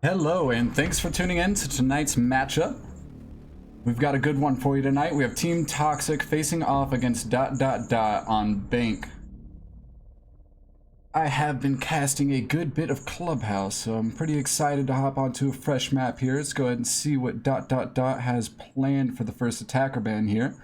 Hello, and thanks for tuning in to tonight's matchup. We've got a good one for you tonight. We have Team Toxic facing off against DotDotDot on Bank. I have been casting a good bit of Clubhouse, so I'm pretty excited to hop onto a fresh map here. Let's go ahead and see what DotDotDot has planned for the first attacker ban here.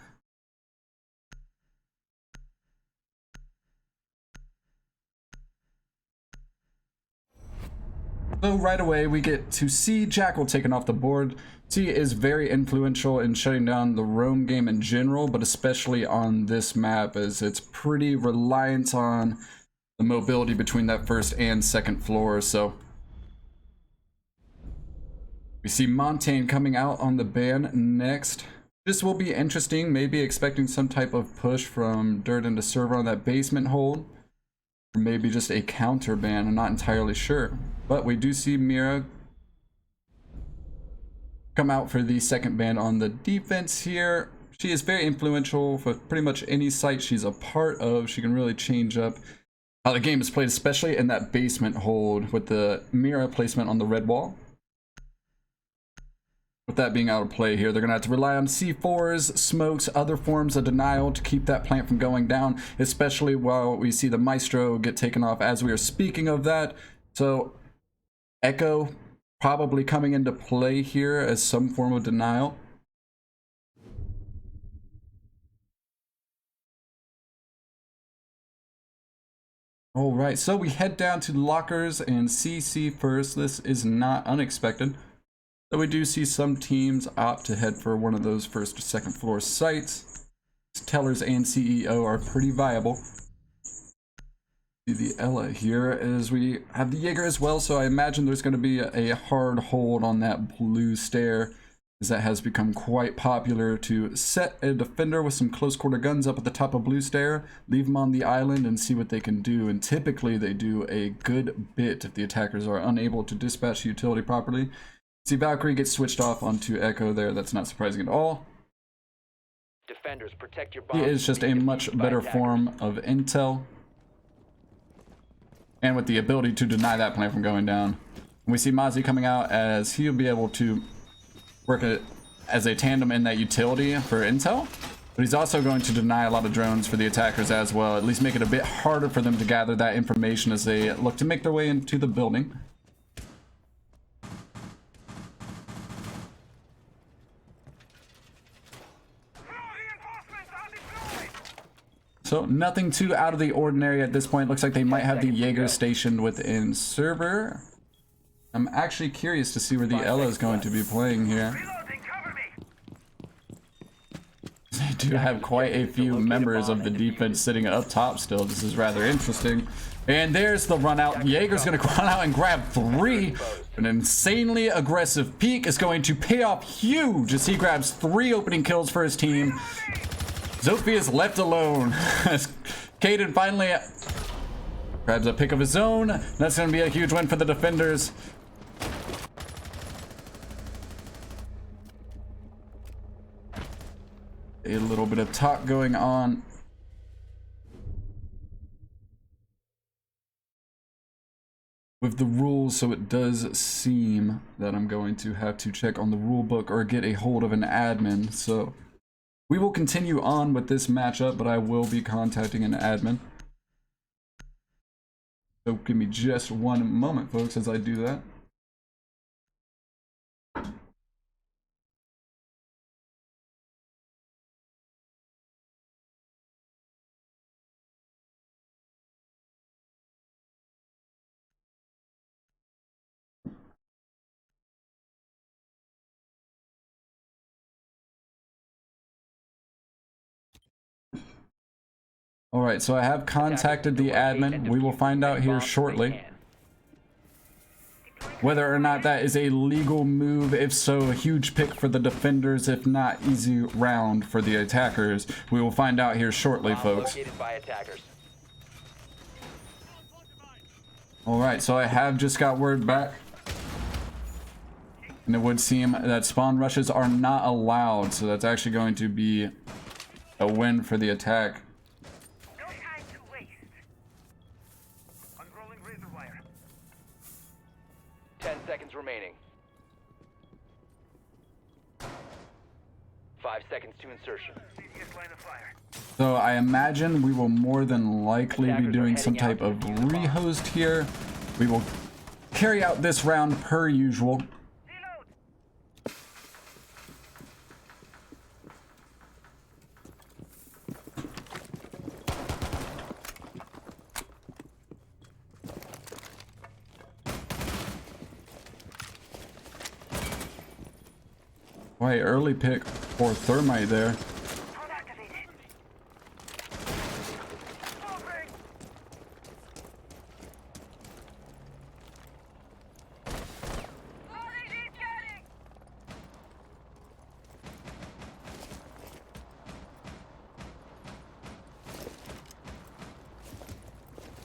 So right away we get to see Jackal taken off the board. C is very influential in shutting down the roam game in general, but especially on this map as it's pretty reliant on the mobility between that first and second floor. So we see Montaigne coming out on the ban next. This will be interesting, maybe expecting some type of push from Dirt into server on that basement hold. Or maybe just a counter ban, I'm not entirely sure. But we do see Mira come out for the second ban on the defense here. She is very influential for pretty much any site she's a part of. She can really change up how the game is played, especially in that basement hold with the Mira placement on the red wall. With that being out of play here, they're going to have to rely on C4s, smokes, other forms of denial to keep that plant from going down, especially while we see the Maestro get taken off as we are speaking of that. So Echo probably coming into play here as some form of denial. All right, so we head down to lockers and CC first. This is not unexpected. So we do see some teams opt to head for one of those first or second floor sites. Tellers and CEO are pretty viable. See the Ella here as we have the Jaeger as well, so I imagine there's going to be a hard hold on that blue stair, as that has become quite popular to set a defender with some close quarter guns up at the top of blue stair, leave them on the island and see what they can do, and typically they do a good bit if the attackers are unable to dispatch the utility properly. See Valkyrie gets switched off onto Echo there, that's not surprising at all. Defenders, protect your He is just a much better form of intel, and with the ability to deny that plant from going down. We see Mozzie coming out as he'll be able to work as a tandem in that utility for intel, but he's also going to deny a lot of drones for the attackers as well, at least make it a bit harder for them to gather that information as they look to make their way into the building. So nothing too out of the ordinary at this point. Looks like they might have the Jaeger stationed within server. I'm actually curious to see where the Ella is going to be playing here. They do have quite a few members of the defense sitting up top still. This is rather interesting. And there's the run out. Jaeger's going to run out and grab 3. An insanely aggressive peek is going to pay off huge as he grabs 3 opening kills for his team. Zophie is left alone. Caden finally grabs a pick of his own. That's going to be a huge win for the defenders. A little bit of talk going on. With the rules, so it does seem that I'm going to have to check on the rule book or get a hold of an admin. So we will continue on with this matchup, but I will be contacting an admin. So give me just one moment, folks, as I do that. All right, so I have contacted the admin. We will find out here shortly whether or not that is a legal move. If so, a huge pick for the defenders. If not, easy round for the attackers. We will find out here shortly, folks. All right, so I have just got word back. And it would seem that spawn rushes are not allowed, so that's actually going to be a win for the attack. 10 seconds remaining. 5 seconds to insertion. So I imagine we will more than likely be doing some type of rehost here. We will carry out this round per usual. Boy, early pick for Thermite there.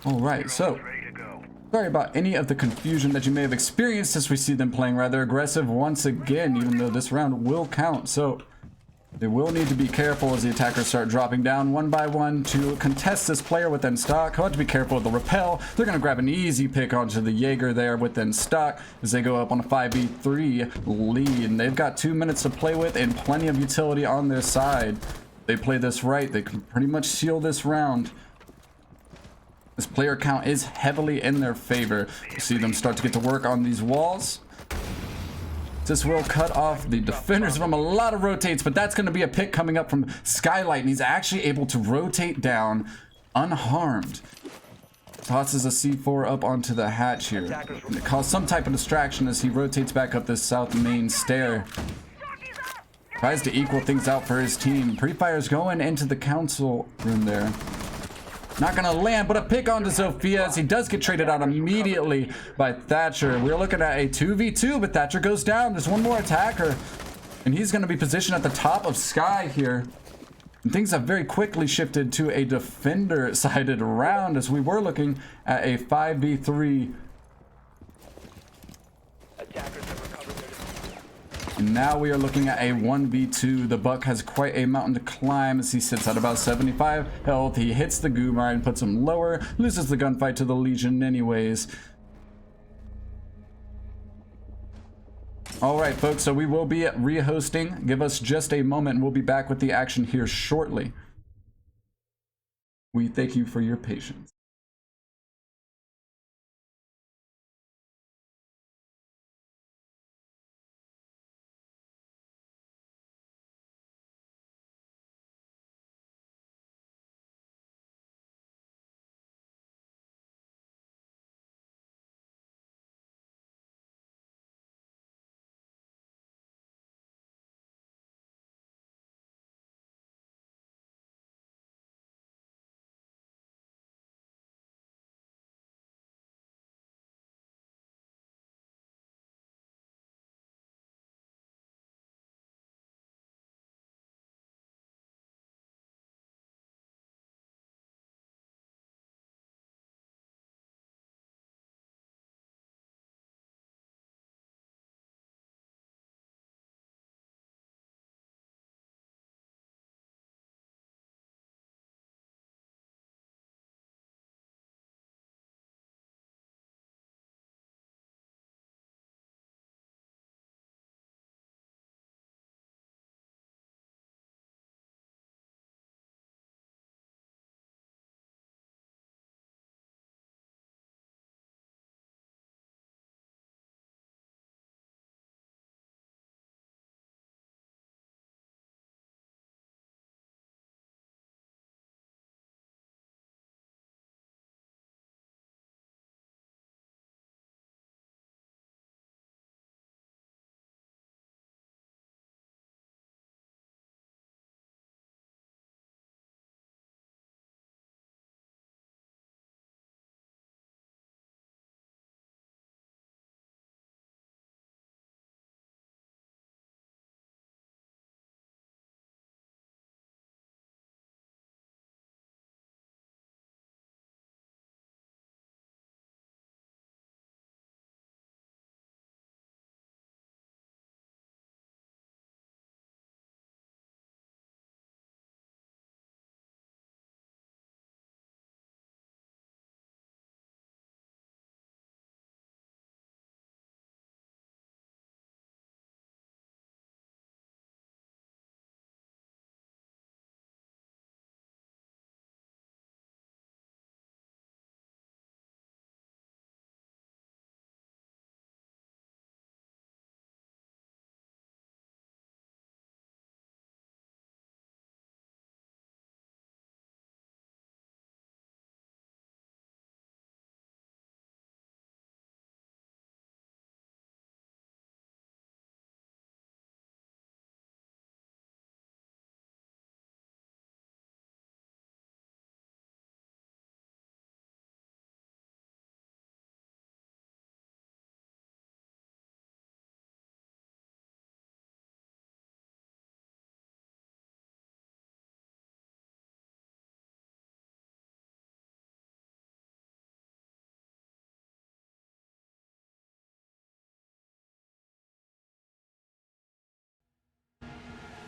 Alright, so sorry about any of the confusion that you may have experienced as we see them playing rather aggressive once again, even though this round will count. So they will need to be careful as the attackers start dropping down one by one to contest this player within stock. He'll have to be careful with the rappel. They're going to grab an easy pick onto the Jaeger there within stock as they go up on a 5v3 lead. And they've got 2 minutes to play with and plenty of utility on their side. If they play this right, they can pretty much seal this round. This player count is heavily in their favor. You see them start to get to work on these walls. This will cut off the defenders from a lot of rotates, but that's going to be a pick coming up from Skylight, and he's actually able to rotate down unharmed. Tosses a C4 up onto the hatch here, and it caused some type of distraction as he rotates back up this south main stair. Tries to equal things out for his team. Pre-fire's going into the council room there. Not gonna land, but a pick onto Zofia as he does get traded out immediately by Thatcher. We're looking at a 2v2, but Thatcher goes down. There's one more attacker, and he's gonna be positioned at the top of Sky here. And things have very quickly shifted to a defender-sided round as we were looking at a 5v3. Attackers have recovered their And now we are looking at a 1v2. The Buck has quite a mountain to climb as he sits at about 75 health. He hits the goo mine, puts him lower, loses the gunfight to the Legion anyways. Alright folks, so we will be rehosting. Give us just a moment and we'll be back with the action here shortly. We thank you for your patience.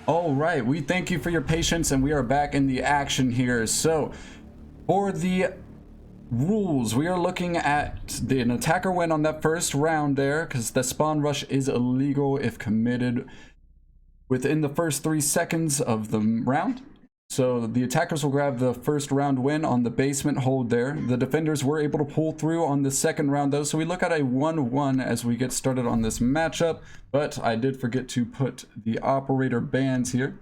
All right, we thank you for your patience, and we are back in the action here. So, for the rules, we are looking at an attacker win on that first round there, because the spawn rush is illegal if committed within the first 3 seconds of the round. So the attackers will grab the first round win on the basement hold there. The defenders were able to pull through on the second round though, so we look at a 1-1 as we get started on this matchup. But I did forget to put the operator bans here.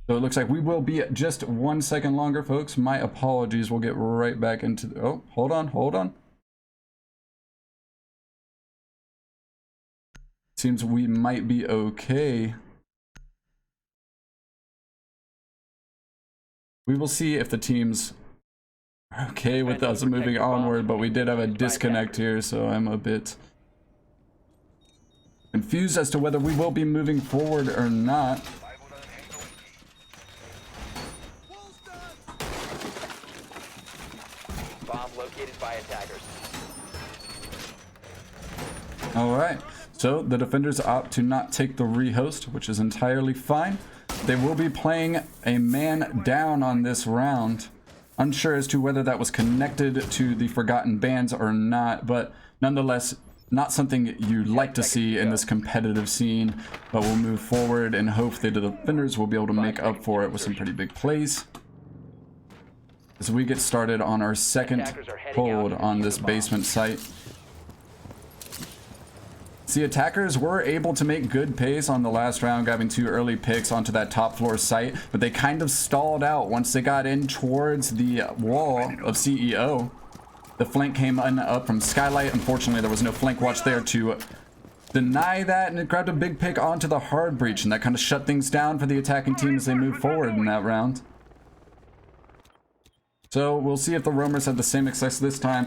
So it looks like we will be just 1 second longer, folks. My apologies. We'll get right back into the... Oh, hold on. Seems we might be okay. We will see if the team's okay with us moving onward, but we did have a disconnect here, so I'm a bit confused as to whether we will be moving forward or not. Bomb located by attackers. Alright, so the defenders opt to not take the rehost, which is entirely fine. They will be playing a man down on this round. Unsure as to whether that was connected to the forgotten bans or not, but nonetheless, not something you like to see in this competitive scene. But we'll move forward and hope that the defenders will be able to make up for it with some pretty big plays as we get started on our second hold on this basement site. The attackers were able to make good pace on the last round, grabbing 2 early picks onto that top floor site, but they kind of stalled out once they got in towards the wall of CEO. The flank came up from Skylight. Unfortunately, there was no flank watch there to deny that, and it grabbed a big pick onto the hard breach, and that kind of shut things down for the attacking team as they move forward in that round. So we'll see if the roamers have the same success this time.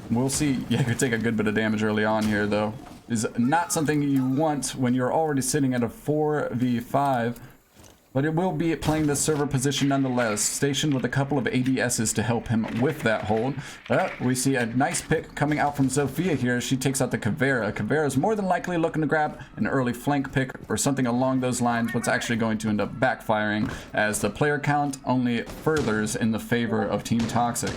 We'll see. Yeah, you take a good bit of damage early on here, though. Is not something you want when you're already sitting at a 4v5. But it will be playing the server position nonetheless, stationed with a couple of ADSs to help him with that hold. We see a nice pick coming out from Zofia here. She takes out the Caveira. Caveira is more than likely looking to grab an early flank pick or something along those lines, what's actually going to end up backfiring as the player count only furthers in the favor of Team Toxic.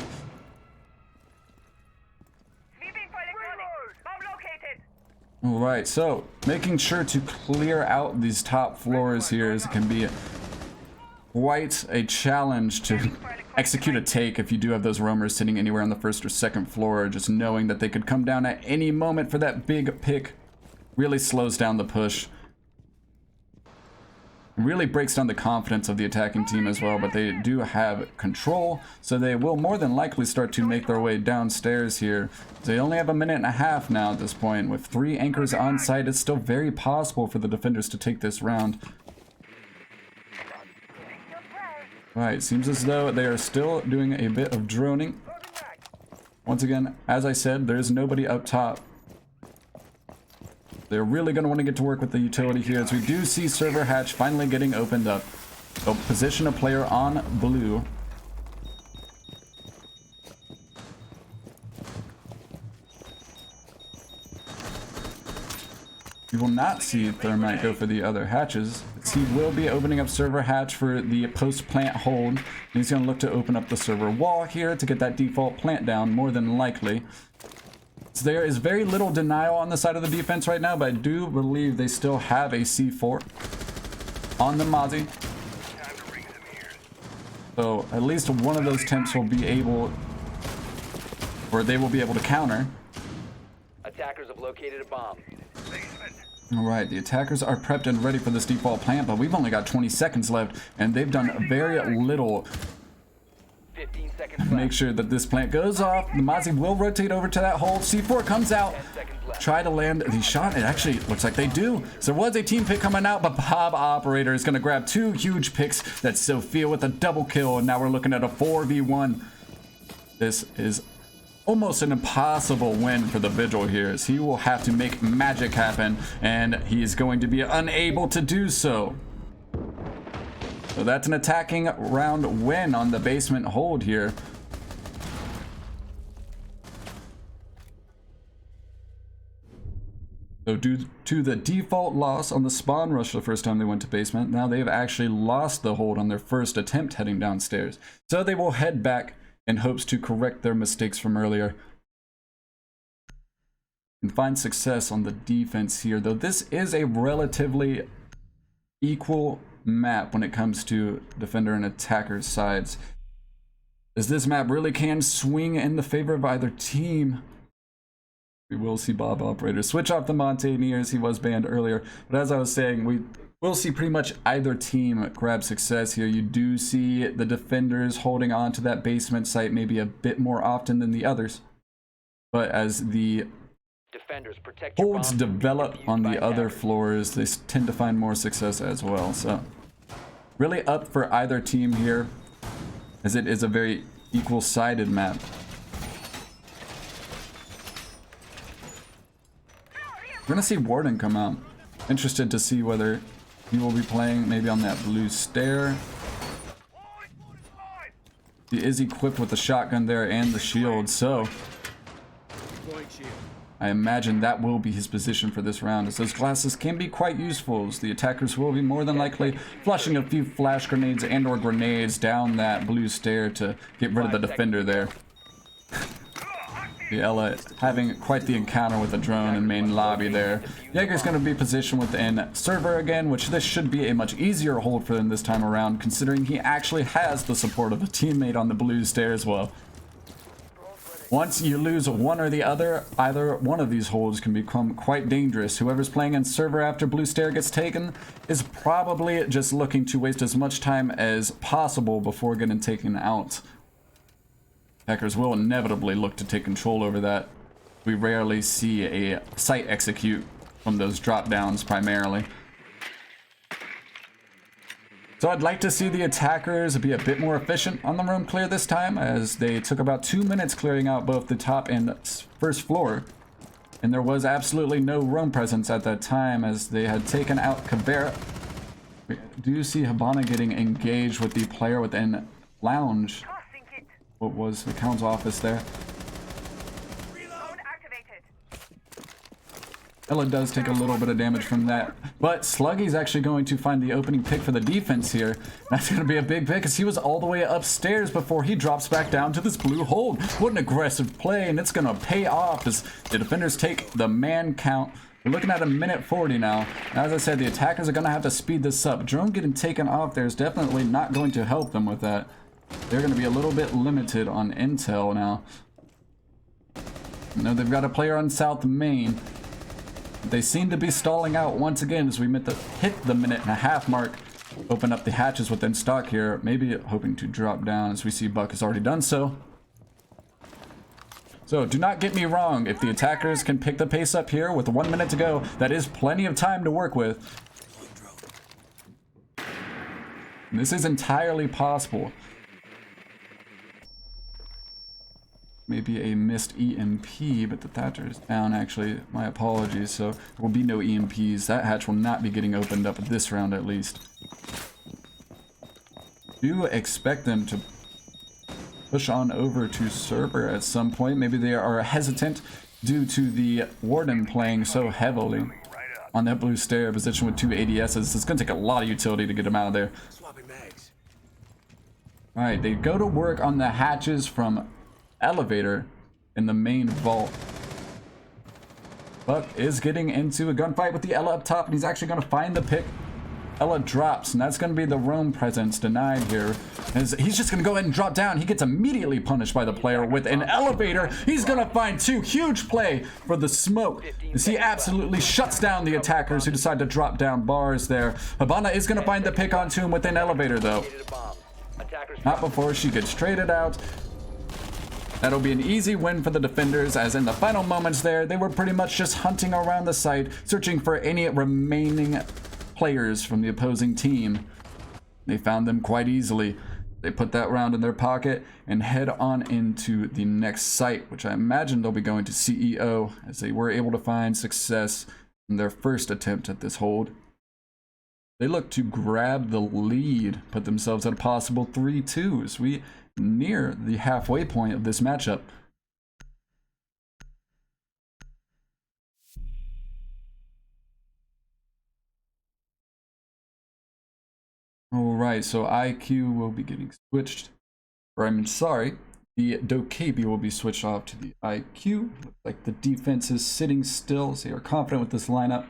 Alright, so making sure to clear out these top floors here, as it can be quite a challenge to execute a take if you do have those roamers sitting anywhere on the first or second floor. Just knowing that they could come down at any moment for that big pick really slows down the push. Really breaks down the confidence of the attacking team as well, but they do have control, so they will more than likely start to make their way downstairs here. They only have a minute and a half now at this point. With 3 anchors on site, it's still very possible for the defenders to take this round. Alright, seems as though they are still doing a bit of droning. Once again, as I said, there's nobody up top. They're really going to want to get to work with the utility here, as we do see server hatch finally getting opened up. They'll position a player on blue. You will not see Thermite go for the other hatches. He will be opening up server hatch for the post-plant hold. And he's going to look to open up the server wall here to get that default plant down, more than likely. So there is very little denial on the side of the defense right now, but I do believe they still have a C4 on the Mozzie. So at least one of those temps will be able, or they will be able to counter. Attackers have located a bomb. Alright, the attackers are prepped and ready for this default plant, but we've only got 20 seconds left, and they've done very little. 15 seconds Make sure that this plant goes off. The Mozzie will rotate over to that hole. C4 comes out. Try to land the shot. It actually looks like they do. So there was a team pick coming out, but Bob Operator is going to grab 2 huge picks. That's Sophia with a double kill, and now we're looking at a 4v1. This is almost an impossible win for the Vigil here, as he will have to make magic happen, and he is going to be unable to do so. So that's an attacking round win on the basement hold here. So due to the default loss on the spawn rush the first time they went to basement, now they've actually lost the hold on their first attempt heading downstairs. So they will head back in hopes to correct their mistakes from earlier and find success on the defense here, though this is a relatively equal map when it comes to defender and attacker sides, as this map really can swing in the favor of either team. We will see Bob Operator switch off the Mountaineers. He was banned earlier, but as I was saying, we will see pretty much either team grab success here. You do see the defenders holding on to that basement site maybe a bit more often than the others, but as the Defenders, protect holds develop on the other floors, they tend to find more success as well. So really up for either team here, as it is a very equal-sided map. We're gonna see Warden come out. Interested to see whether he will be playing maybe on that blue stair. He is equipped with the shotgun there and the shield, so I imagine that will be his position for this round, as those glasses can be quite useful, as the attackers will be more than likely flushing a few flash grenades and or grenades down that blue stair to get rid of the defender there. The Ella having quite the encounter with the drone in main lobby there. Jaeger's going to be positioned within server again, which this should be a much easier hold for him this time around, considering he actually has the support of a teammate on the blue stair as well. Once you lose one or the other, either one of these holds can become quite dangerous. Whoever's playing in server after blue stair gets taken is probably just looking to waste as much time as possible before getting taken out. Hackers will inevitably look to take control over that. We rarely see a site execute from those drop downs primarily. So I'd like to see the attackers be a bit more efficient on the room clear this time, as they took about 2 minutes clearing out both the top and first floor. And there was absolutely no room presence at that time, as they had taken out Caveira. We do see Habana getting engaged with the player within lounge. What was the count's office there? Ella does take a little bit of damage from that, but Sluggy's actually going to find the opening pick for the defense here. That's going to be a big pick, as he was all the way upstairs before he drops back down to this blue hold. What an aggressive play, and it's going to pay off as the defenders take the man count. We're looking at a minute 40 now. As I said, the attackers are going to have to speed this up. Drone getting taken off there is definitely not going to help them with that. They're going to be a little bit limited on intel now. You know, they've got a player on South Main. They seem to be stalling out once again as we hit the minute and a half mark. Open up the hatches within stock here, maybe hoping to drop down, as we see Buck has already done so. So do not get me wrong, if the attackers can pick the pace up here with 1 minute to go, that is plenty of time to work with. And this is entirely possible. Maybe a missed EMP, but the Thatcher is down actually. My apologies. So there will be no EMPs. That hatch will not be getting opened up this round at least. Do expect them to push on over to server at some point. Maybe they are hesitant due to the Warden playing so heavily on that blue stair position with 2 ADSs. It's going to take a lot of utility to get them out of there. Alright, they go to work on the hatches from elevator in the main vault. Buck is getting into a gunfight with the Ella up top, and he's actually going to find the pick. Ella drops, and that's going to be the roam presence denied here. As he's just going to go ahead and drop down. He gets immediately punished by the player with an elevator. He's going to find 2. Huge play for the smoke, as he absolutely shuts down the attackers who decide to drop down bars there. Habana is going to find the pick onto him with an elevator, though. Not before she gets traded out. That'll be an easy win for the defenders, as in the final moments there, they were pretty much just hunting around the site, searching for any remaining players from the opposing team. They found them quite easily. They put that round in their pocket and head on into the next site, which I imagine they'll be going to CEO, as they were able to find success in their first attempt at this hold. They look to grab the lead, put themselves at a possible 3-2 as we near the halfway point of this matchup. Alright, so IQ will be getting switched. Or I'm sorry, the Dokkaebi will be switched off to the IQ. Looks like the defense is sitting still, so they are confident with this lineup.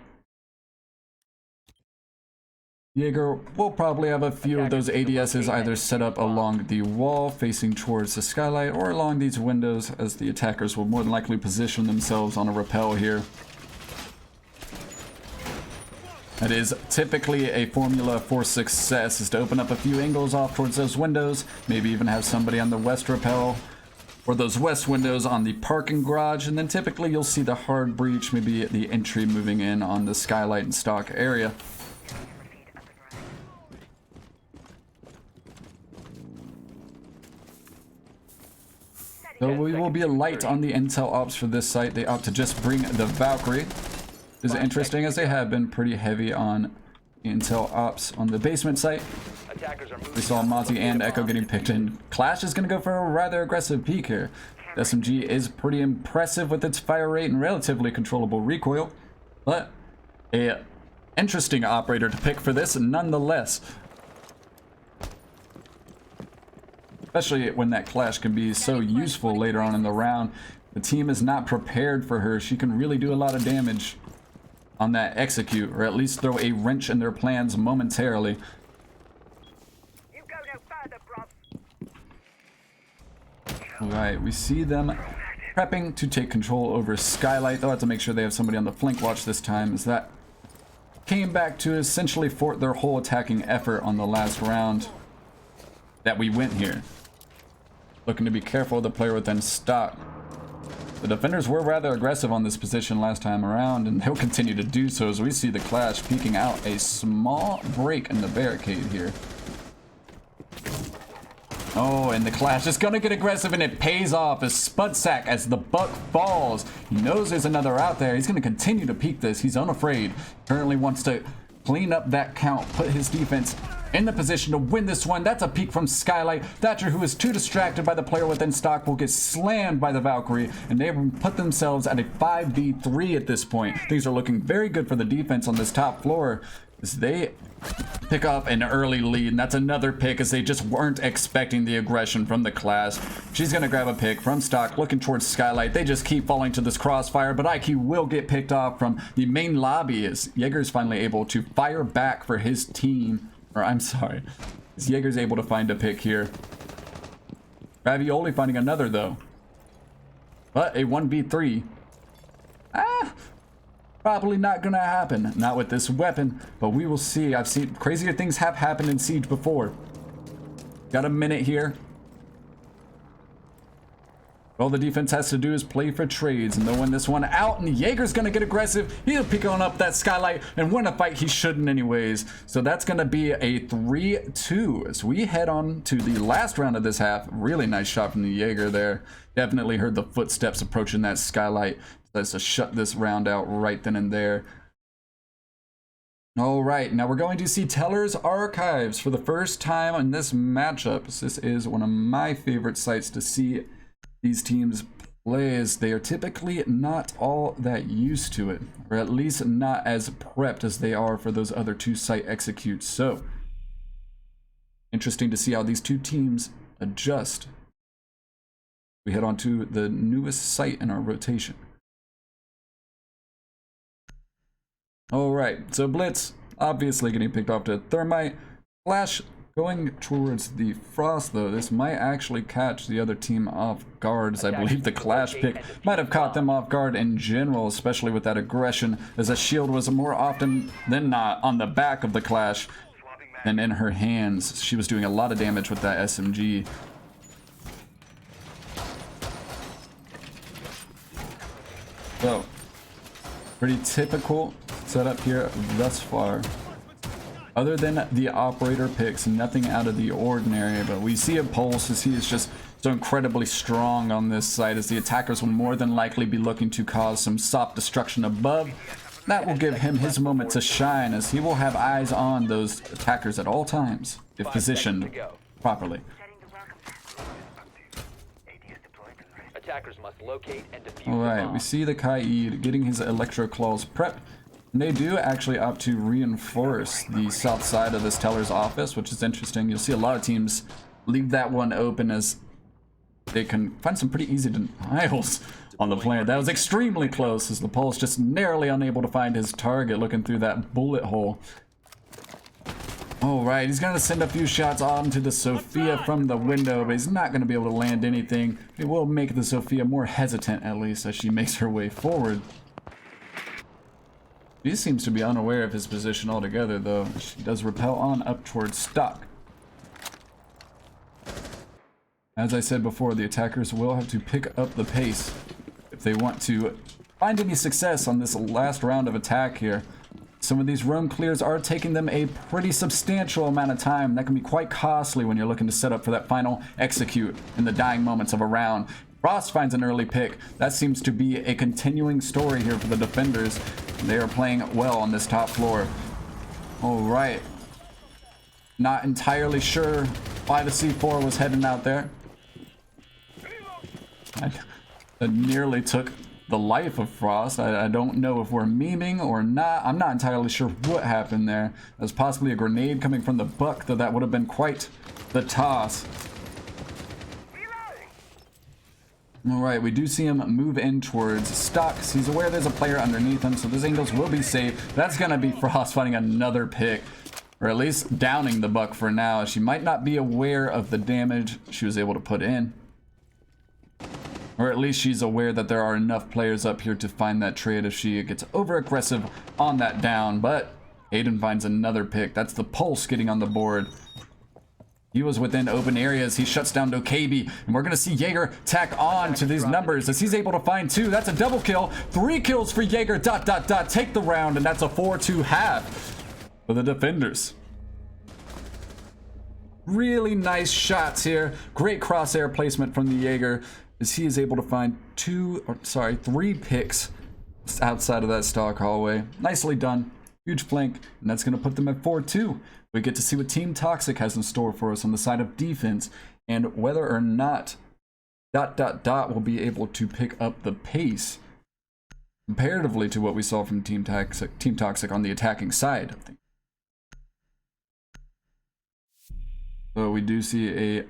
Jaeger will probably have a few of those ADSs either set up along the wall facing towards the skylight or along these windows, as the attackers will more than likely position themselves on a rappel here. That is typically a formula for success, is to open up a few angles off towards those windows, maybe even have somebody on the west rappel or those west windows on the parking garage, and then typically you'll see the hard breach, maybe the entry moving in on the skylight and stock area. So we will be light on the intel ops for this site. They opt to just bring the Valkyrie. It is interesting, as they have been pretty heavy on intel ops on the basement site. We saw Mozzie and Echo getting picked in. Clash is going to go for a rather aggressive peek here. The SMG is pretty impressive with its fire rate and relatively controllable recoil, but a interesting operator to pick for this nonetheless. Especially when that Clash can be so useful later on in the round. The team is not prepared for her. She can really do a lot of damage on that execute, or at least throw a wrench in their plans momentarily. You go no further, bruv. Alright, we see them prepping to take control over Skylight. They'll have to make sure they have somebody on the flank watch this time, as that came back to essentially fort their whole attacking effort on the last round that we went here. Looking to be careful of the player within stock. The defenders were rather aggressive on this position last time around, and they'll continue to do so as we see the Clash peeking out a small break in the barricade here. Oh, and the Clash is gonna get aggressive, and it pays off as Spudsack, as the buck falls. He knows there's another out there. He's gonna continue to peek this. He's unafraid. Currently wants to clean up that count, put his defense in the position to win this one. That's a peek from Skylight. Thatcher, who is too distracted by the player within stock, will get slammed by the Valkyrie, and they put themselves at a 5v3 at this point. Things are looking very good for the defense on this top floor as they pick up an early lead, and that's another pick as they just weren't expecting the aggression from the Clash. She's gonna grab a pick from stock, looking towards Skylight. They just keep falling to this crossfire, but IQ will get picked off from the main lobby as Jaeger's finally able to fire back for his team. Or I'm sorry, as Jaeger's able to find a pick here. Ravioli finding another though. But a 1v3. Probably not gonna happen. Not with this weapon, but we will see. I've seen crazier things have happened in Siege before. Got a minute here. All the defense has to do is play for trades, and they'll win this one out, and Jaeger's gonna get aggressive. He'll pick on up that Skylight and win a fight he shouldn't anyways. So that's gonna be a 3-2 as we head on to the last round of this half. Really nice shot from the Jaeger there. Definitely heard the footsteps approaching that Skylight. Let's just shut this round out right then and there. All right, now we're going to see Teller's Archives for the first time in this matchup. This is one of my favorite sites to see these teams play, as they are typically not all that used to it, or at least not as prepped as they are for those other two site executes. So interesting to see how these two teams adjust. We head on to the newest site in our rotation. All right, so Blitz obviously getting picked off to Thermite. Flash going towards the Frost, though. This might actually catch the other team off guard, as I believe the Clash pick might have caught them off guard in general, especially with that aggression, as a shield was more often than not on the back of the Clash than in her hands. She was doing a lot of damage with that SMG. So, pretty typical setup here thus far. Other than the operator picks, nothing out of the ordinary, but we see a Pulse as he is just so incredibly strong on this side, as the attackers will more than likely be looking to cause some soft destruction above. That will give him his moment to shine, as he will have eyes on those attackers at all times, if positioned properly. Attackers must locate and defuse. Alright, we see the Kaid getting his Electro Claws prepped. And they do actually opt to reinforce the south side of this teller's office, which is interesting. You'll see a lot of teams leave that one open as they can find some pretty easy denials on the player. That was extremely close as the Pulse just narrowly unable to find his target looking through that bullet hole. Alright, he's going to send a few shots onto the Sophia from the window, but he's not going to be able to land anything. It will make the Sophia more hesitant, at least, as she makes her way forward. She seems to be unaware of his position altogether, though. She does rappel on up towards Stock. As I said before, the attackers will have to pick up the pace if they want to find any success on this last round of attack here. Some of these roam clears are taking them a pretty substantial amount of time. That can be quite costly when you're looking to set up for that final execute in the dying moments of a round. Frost finds an early pick. That seems to be a continuing story here for the defenders. They are playing well on this top floor. All right. Not entirely sure why the C4 was heading out there. That nearly took the life of Frost. I don't know if we're memeing or not. I'm not entirely sure what happened there. There's possibly a grenade coming from the buck, though that would have been quite the toss. Alright, we do see him move in towards Stocks. He's aware there's a player underneath him, so those angles will be safe. That's gonna be Frost finding another pick, or at least downing the buck for now. She might not be aware of the damage she was able to put in. Or at least she's aware that there are enough players up here to find that trade if she gets over aggressive on that down. But Aiden finds another pick. That's the Pulse getting on the board. He was within open areas. He shuts down Dokabi. And we're going to see Jaeger tack on to these numbers as he's able to find 2. That's a double kill. 3 kills for Jaeger. ... Take the round. And that's a 4-2 half for the defenders. Really nice shots here. Great crosshair placement from the Jaeger, as he is able to find 3 picks outside of that stock hallway. Nicely done. Huge flank, and that's going to put them at 4-2. We get to see what Team Toxic has in store for us on the side of defense, and whether or not ... will be able to pick up the pace comparatively to what we saw from Team Toxic on the attacking side of things. So we do see a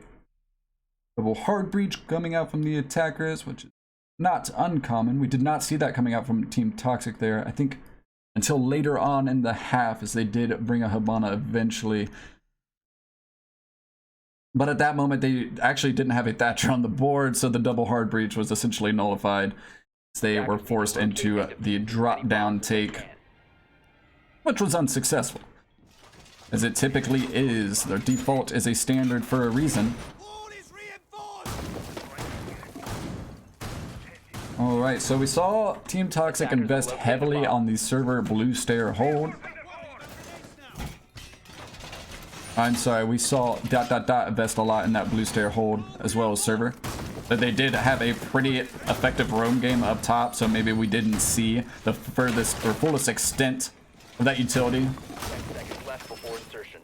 double hard breach coming out from the attackers, which is not uncommon. We did not see that coming out from Team Toxic there, I think, until later on in the half, as they did bring a Hibana eventually. But at that moment, they actually didn't have a Thatcher on the board, so the double hard breach was essentially nullified, as they were forced into the drop-down take, which was unsuccessful, as it typically is. Their default is a standard for a reason. Alright, so we saw Team Toxic invest heavily on the server blue stair hold. I'm sorry, we saw ... invest a lot in that blue stair hold as well as server. But they did have a pretty effective roam game up top, so maybe we didn't see the furthest or fullest extent of that utility. 10 seconds left before insertion.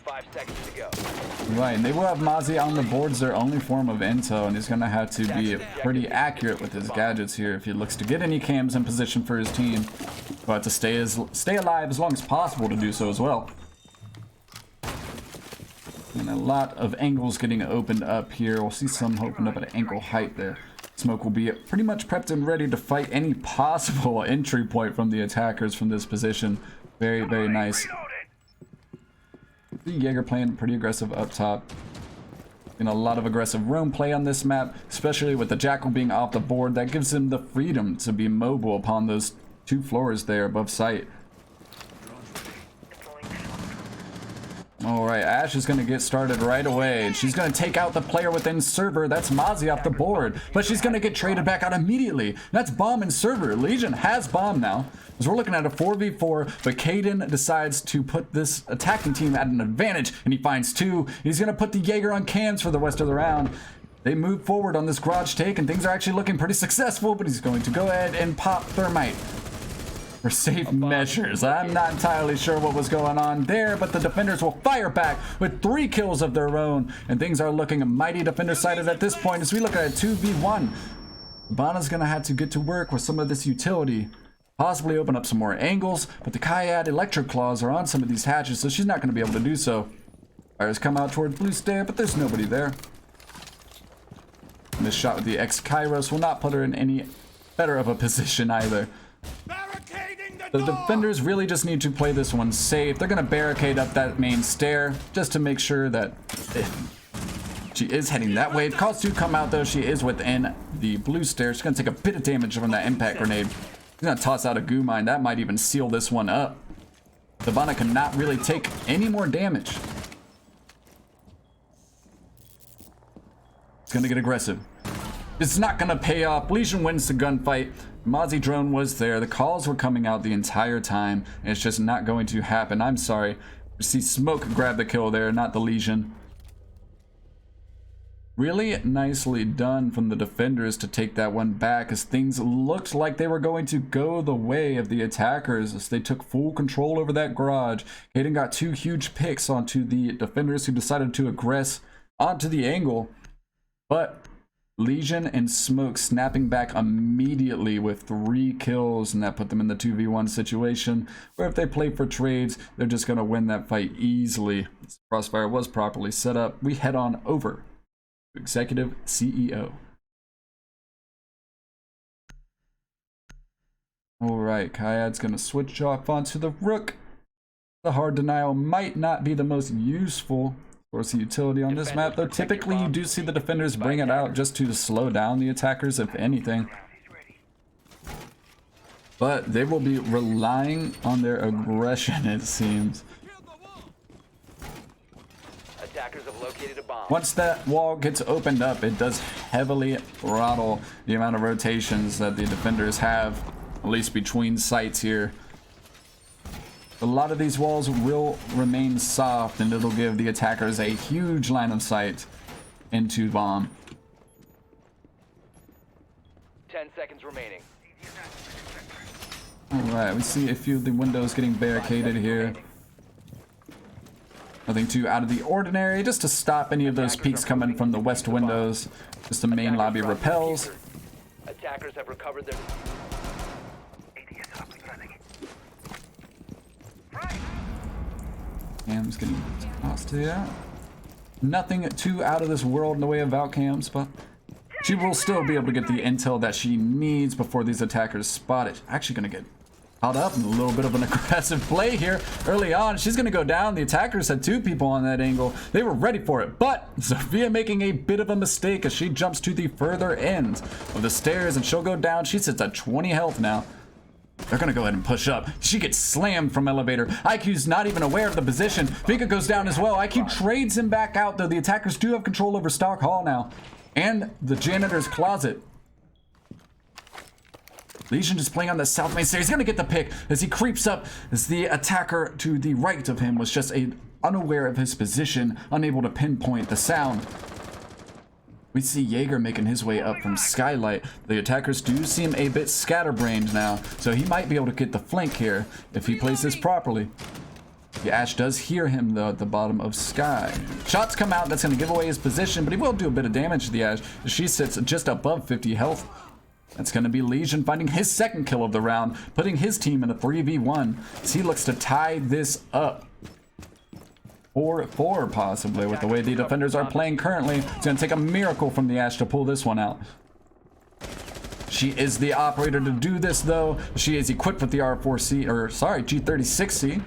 5 seconds to go. Right, and they will have Mozzie on the boards, their only form of intel, and he's going to have to be pretty accurate with his gadgets here if he looks to get any cams in position for his team. But to stay alive as long as possible to do so as well. And a lot of angles getting opened up here. We'll see some opened up at ankle height there. Smoke will be pretty much prepped and ready to fight any possible entry point from the attackers from this position. Very, very nice. The Jaeger playing pretty aggressive up top. And a lot of aggressive roam play on this map, especially with the Jackal being off the board. That gives him the freedom to be mobile upon those 2 floors there above sight. Alright, Ash is going to get started right away. And she's going to take out the player within server. That's Mozzie off the board. But she's going to get traded back out immediately. That's bomb in server. Legion has bomb now. As we're looking at a 4v4, but Caden decides to put this attacking team at an advantage, and he finds 2. He's going to put the Jaeger on cams for the rest of the round. They move forward on this garage take, and things are actually looking pretty successful, but he's going to go ahead and pop Thermite for safe measures. I'm not entirely sure what was going on there, but the defenders will fire back with 3 kills of their own, and things are looking mighty defender-sided at this point as we look at a 2v1. Hibana's gonna have to get to work with some of this utility. Possibly open up some more angles, but the Kayad electric claws are on some of these hatches, so she's not gonna be able to do so. Fires come out toward blue stair, but there's nobody there. And this shot with the X-Kairos will not put her in any better of a position either. The defenders really just need to play this one safe. They're gonna barricade up that main stair just to make sure that she is heading that way. Calls to come out though. She is within the blue stair. She's gonna take a bit of damage from that impact grenade. She's gonna toss out a goo mine. That might even seal this one up. Hibana cannot really take any more damage. It's gonna get aggressive. It's not gonna pay off. Legion wins the gunfight. Mozzie drone was there. The calls were coming out the entire time, and it's just not going to happen. I'm sorry. We see Smoke grab the kill there, not the Legion. Really nicely done from the defenders to take that one back, as things looked like they were going to go the way of the attackers as they took full control over that garage. Kaden got 2 huge picks onto the defenders who decided to aggress onto the angle, but Legion and Smoke snapping back immediately with 3 kills, and that put them in the 2v1 situation where if they play for trades, they're just going to win that fight easily. Crossfire was properly set up. We head on over to Executive CEO. Alright, Kayad's going to switch off onto the Rook. The hard denial might not be the most useful source of utility on this map, though typically you do see the defenders bring it out just to slow down the attackers, if anything. But they will be relying on their aggression, it seems. Attackers have located a bomb. Once that wall gets opened up, it does heavily throttle the amount of rotations that the defenders have, at least between sites here. A lot of these walls will remain soft, and it'll give the attackers a huge line of sight into bomb. 10 seconds remaining. Alright, we see a few of the windows getting barricaded here. Nothing too out of the ordinary, just to stop any of those peeks coming from the west windows. Just the main lobby repels. Attackers have recovered their... Cam's getting tossed here. Nothing too out of this world in the way of Valk cams, but she will still be able to get the intel that she needs before these attackers spot it. Actually gonna get caught up in a little bit of an aggressive play here early on. She's gonna go down. The attackers had 2 people on that angle. They were ready for it, but Sophia making a bit of a mistake as she jumps to the further end of the stairs, and she'll go down. She sits at 20 health now. They're gonna go ahead and push up. She gets slammed from elevator. IQ's not even aware of the position. Vika goes down as well. IQ trades him back out, though. The attackers do have control over Stock Hall now, and the janitor's closet. Legion just playing on the south main stair. He's gonna get the pick as he creeps up, as the attacker to the right of him was just unaware of his position, unable to pinpoint the sound. We see Jaeger making his way up from Skylight. The attackers do seem a bit scatterbrained now, so he might be able to get the flank here if he plays this properly. The Ash does hear him though at the bottom of Sky. Shots come out, that's going to give away his position, but he will do a bit of damage to the Ash. She sits just above 50 health. That's going to be Legion finding his 2nd kill of the round, putting his team in a 3v1 as he looks to tie this up. 4-4 possibly with the way the defenders are playing currently. It's going to take a miracle from the Ash to pull this one out. She is the operator to do this though. She is equipped with the R4C, or sorry, G36C.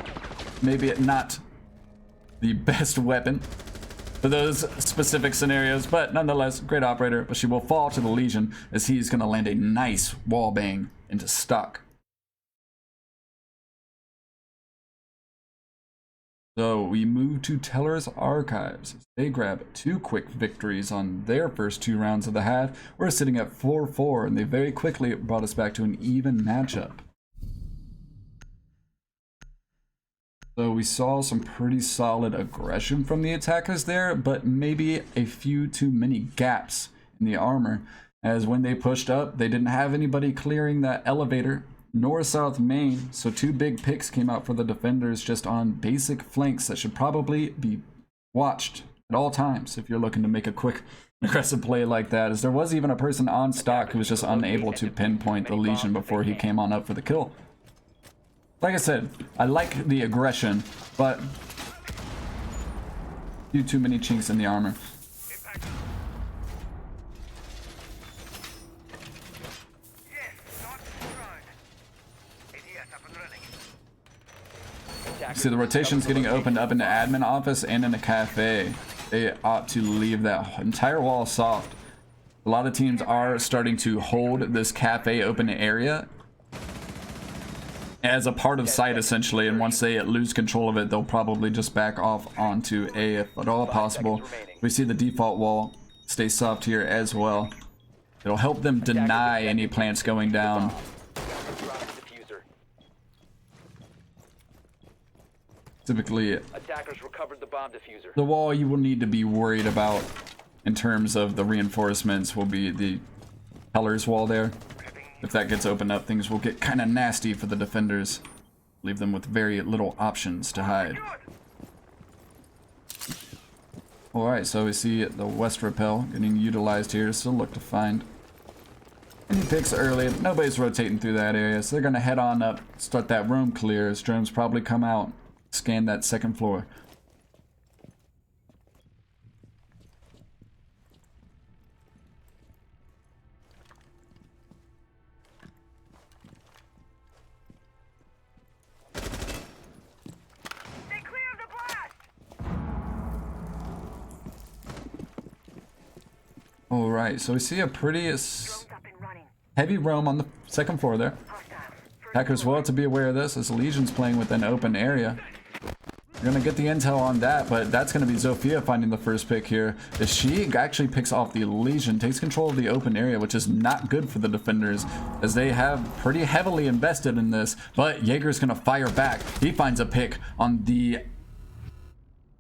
Maybe not the best weapon for those specific scenarios, but nonetheless, great operator. But she will fall to the Legion as he's going to land a nice wall bang into Stock. So we move to Teller's Archives. They grab 2 quick victories on their first 2 rounds of the half. We're sitting at 4-4, and they very quickly brought us back to an even matchup. So we saw some pretty solid aggression from the attackers there, but maybe a few too many gaps in the armor, as when they pushed up, they didn't have anybody clearing that elevator nor south main, so 2 big picks came out for the defenders just on basic flanks that should probably be watched at all times if you're looking to make a quick aggressive play like that, as there was even a person on stock who was just unable to pinpoint the Legion before he came on up for the kill. Like I said, I like the aggression, but too many chinks in the armor. See, the rotation's getting opened up in the admin office and in the cafe. They ought to leave that entire wall soft. A lot of teams are starting to hold this cafe open area as a part of site, essentially, and once they lose control of it, they'll probably just back off onto A if at all possible. We see the default wall stay soft here as well. It'll help them deny any plants going down. Typically, Attackers recovered the bomb diffuser. the wall you will need to be worried about in terms of the reinforcements will be the Heller's wall there. If that gets opened up, things will get kind of nasty for the defenders. Leave them with very little options to hide. Alright, so we see the West Rappel getting utilized here. Still look to find any picks early. Nobody's rotating through that area, so they're going to head on up, start that room clear as drones probably come out, scan that second floor. Alright, so we see a pretty heavy roam on the second floor there. Attackers well to be aware of this as the Legion's playing with an open area. We're gonna get the intel on that, but that's gonna be Zofia finding the first pick here. As she actually picks off the Legion, takes control of the open area, which is not good for the defenders, as they have pretty heavily invested in this. But Jaeger's gonna fire back. He finds a pick on the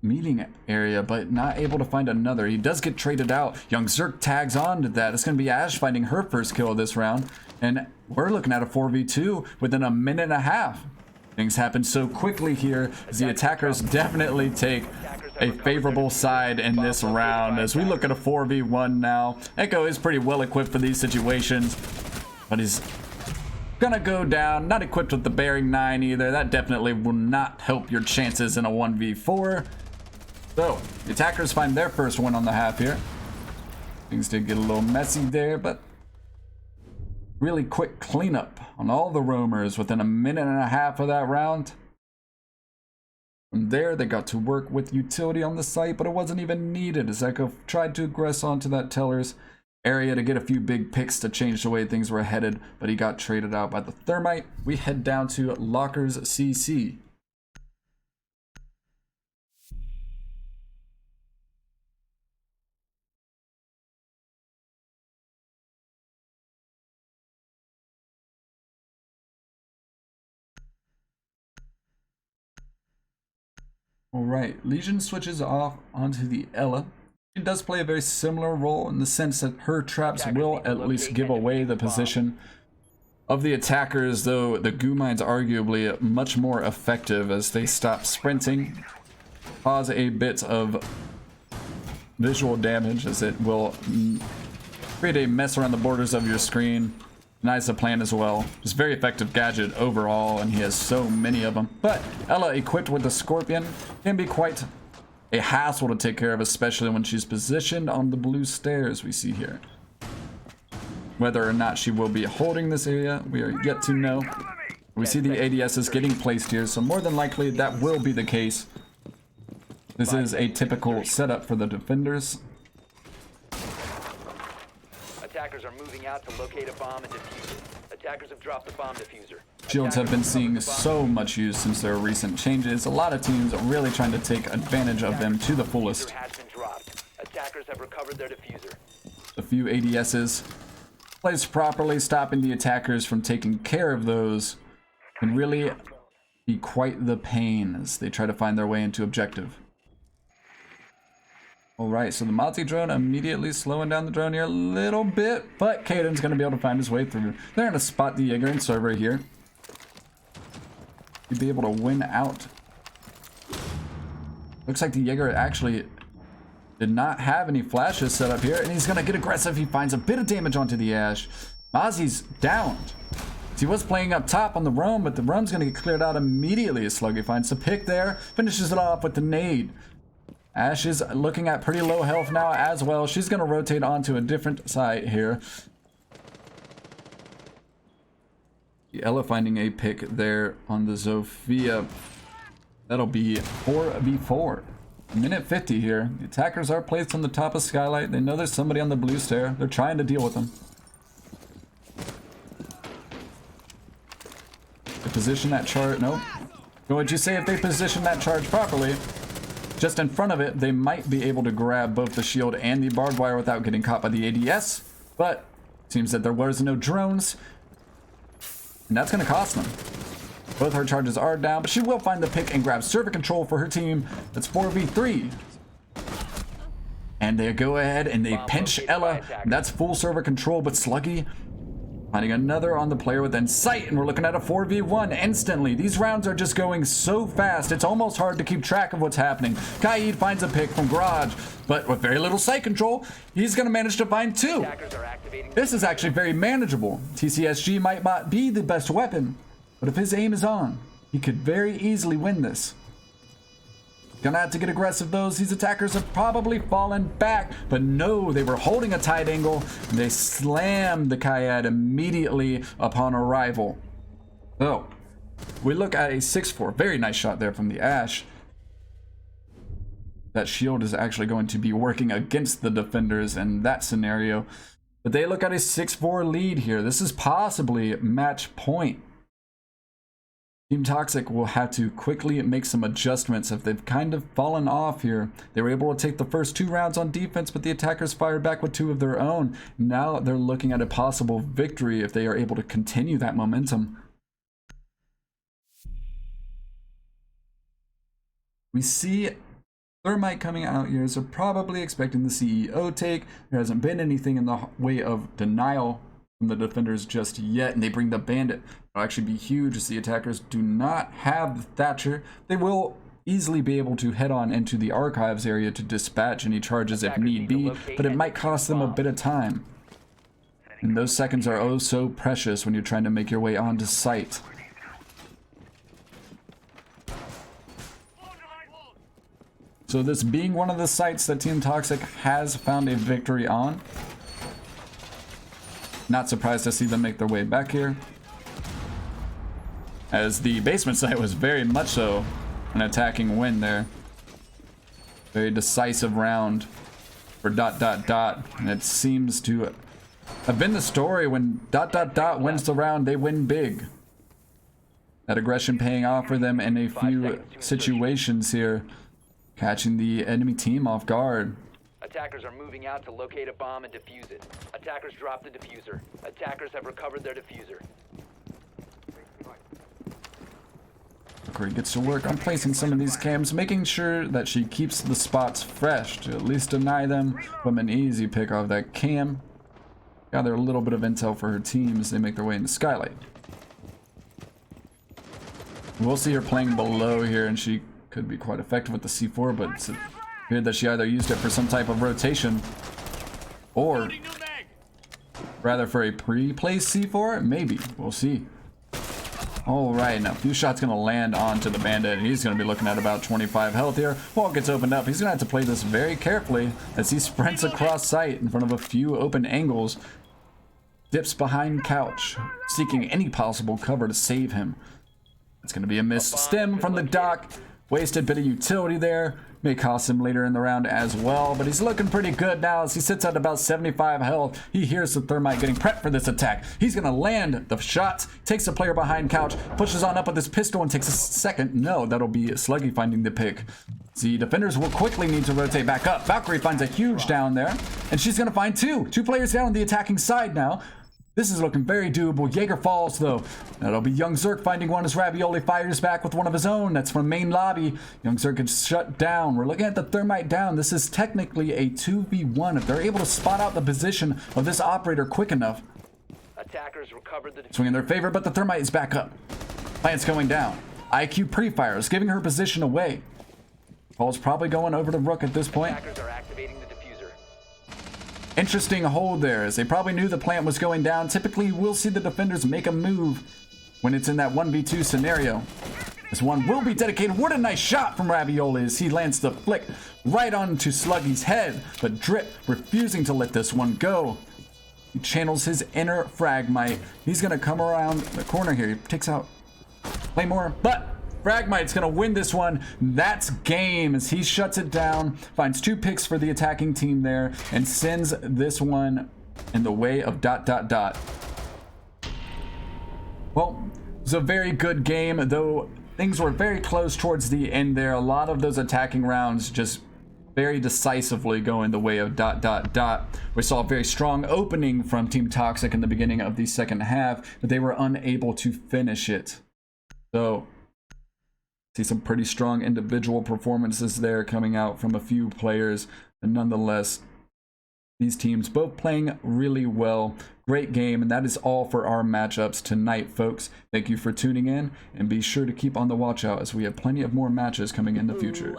meeting area, but not able to find another. He does get traded out. Young Zerk tags on to that. It's gonna be Ash finding her first kill of this round, and we're looking at a 4v2 within a minute and a half. Things happen so quickly here as the attackers definitely take a favorable side in this round. As we look at a 4v1 now, Echo is pretty well equipped for these situations, but he's gonna go down. Not equipped with the bearing 9 either. That definitely will not help your chances in a 1v4. So the attackers find their first win on the half here. Things did get a little messy there, but really quick cleanup on all the roamers within a minute and a half of that round. From there, they got to work with utility on the site, but it wasn't even needed as Echo tried to aggress onto that teller's area to get a few big picks to change the way things were headed, but he got traded out by the Thermite. We head down to Lockers CC. Alright, Legion switches off onto the Ella. She does play a very similar role in the sense that her traps will at least give away the position of the attackers, though the goo mine's arguably much more effective as they stop sprinting, cause a bit of visual damage as it will create a mess around the borders of your screen. Nice to plan as well. Just very effective gadget overall, and he has so many of them. But Ella, equipped with the Scorpion, can be quite a hassle to take care of, especially when she's positioned on the blue stairs we see here. Whether or not she will be holding this area, we are yet to know. We see the ADSs getting placed here, so more than likely that will be the case. This is a typical setup for the defenders. Attackers are moving out to locate a bomb and defuse it. Attackers have dropped the bomb diffuser. Shields have been seeing so much use since their recent changes. A lot of teams are really trying to take advantage of them to the fullest. Attackers have recovered their diffuser. A few ADSs placed properly, stopping the attackers from taking care of those, can really be quite the pain as they try to find their way into objective. Alright, so the multi drone immediately slowing down the drone here a little bit, but Caden's going to be able to find his way through. They're going to spot the Jaeger and server here. He'd be able to win out. Looks like the Jaeger actually Did not have any flashes set up here, and he's gonna get aggressive. He finds a bit of damage onto the Ash. Mozzie's downed. He was playing up top on the roam, but the roam's gonna get cleared out immediately as Sluggy finds the pick there, finishes it off with the nade. Ash is looking at pretty low health now as well. She's gonna rotate onto a different side here. Ella finding a pick there on the Zofia. That'll be 4v4. Minute 50 here. The attackers are placed on the top of Skylight. They know there's somebody on the blue stair. They're trying to deal with them. They position that charge. Nope. What would you say if they position that charge properly? Just in front of it, they might be able to grab both the shield and the barbed wire without getting caught by the ADS. But it seems that there was no drones. And that's going to cost them. Both her charges are down, but she will find the pick and grab server control for her team. That's 4v3. And they go ahead and they pinch Ella. That's full server control, but Sluggy finding another on the player within sight, and we're looking at a 4v1 instantly. These rounds are just going so fast, it's almost hard to keep track of what's happening. Kaid finds a pick from Garage, but with very little sight control, he's going to manage to find two. This is actually very manageable. TCSG might not be the best weapon, but if his aim is on, he could very easily win this. Gonna have to get aggressive though. These attackers have probably fallen back, but no, they were holding a tight angle. And they slammed the Kayad immediately upon arrival. So, we look at a 6-4. Very nice shot there from the Ash. That shield is actually going to be working against the defenders in that scenario. But they look at a 6-4 lead here. This is possibly match point. Team Toxic will have to quickly make some adjustments if they've kind of fallen off here. They were able to take the first 2 rounds on defense, but the attackers fired back with 2 of their own. Now they're looking at a possible victory if they are able to continue that momentum. We see Thermite coming out here, so probably expecting the CEO take. There hasn't been anything in the way of denial from the defenders just yet, and they bring the Bandit. It'll actually be huge as the attackers do not have the Thatcher. They will easily be able to head on into the archives area to dispatch any charges if need be, but it might cost them a bit of time. And those seconds are oh so precious when you're trying to make your way onto site. So this being one of the sites that Team Toxic has found a victory on. Not surprised to see them make their way back here, as the basement site was very much so an attacking win there. Very decisive round for DotDotDot, and it seems to have been the story. When DotDotDot wins the round, they win big. That aggression paying off for them in a few situations here, catching the enemy team off guard. Attackers are moving out to locate a bomb and defuse it. Attackers dropped the diffuser. Attackers have recovered their diffuser. Corey gets to work on placing some of these cams, making sure that she keeps the spots fresh to at least deny them from an easy pick off that cam. Gather a little bit of intel for her team as they make their way into Skylight. We'll see her playing below here, and she could be quite effective with the C4, but it's appeared that she either used it for some type of rotation or rather for a pre-placed C4. Maybe. We'll see. Alright, now a few shots going to land onto the Bandit, and he's going to be looking at about 25 health here. Wall gets opened up. He's going to have to play this very carefully as he sprints across site in front of a few open angles. Dips behind couch, seeking any possible cover to save him. It's going to be a missed stem from the dock. Wasted bit of utility there. May cost him later in the round as well, but he's looking pretty good now as he sits at about 75 health. He hears the Thermite getting prepped for this attack. He's going to land the shots, takes the player behind couch, pushes on up with his pistol and takes a second. No, that'll be Sluggy finding the pick. The defenders will quickly need to rotate back up. Valkyrie finds a huge down there, and she's going to find two players down on the attacking side now. This is looking very doable. Jaeger falls though. That'll be Young Zerk finding one as Ravioli fires back with one of his own. That's from main lobby. Young Zerk gets shut down. We're looking at the Thermite down. This is technically a 2v1 if they're able to spot out the position of this operator quick enough. Attackers recovered the Swing in their favor, but the Thermite is back up. Plant's going down. IQ pre-fires, giving her position away. Ball's probably going over to Rook at this point. Attackers are activating the diffuser. Interesting hold there, as they probably knew the plant was going down. Typically, we'll see the defenders make a move when it's in that 1v2 scenario. This one will be dedicated. What a nice shot from Ravioli as he lands the flick right onto Sluggy's head. But Drip refusing to let this one go. He channels his inner Fragmite. He's going to come around the corner here. He takes out Claymore, but Fragmite's going to win this one. That's game as he shuts it down, finds 2 picks for the attacking team there, and sends this one in the way of DotDotDot. Well, it was a very good game, though things were very close towards the end there. A lot of those attacking rounds just very decisively going the way of DotDotDot. We saw a very strong opening from Team Toxic in the beginning of the second half, but they were unable to finish it. So, see some pretty strong individual performances there coming out from a few players, and nonetheless, these teams both playing really well. Great game, and that is all for our matchups tonight, folks. Thank you for tuning in, and be sure to keep on the watch out as we have plenty of more matches coming in the future.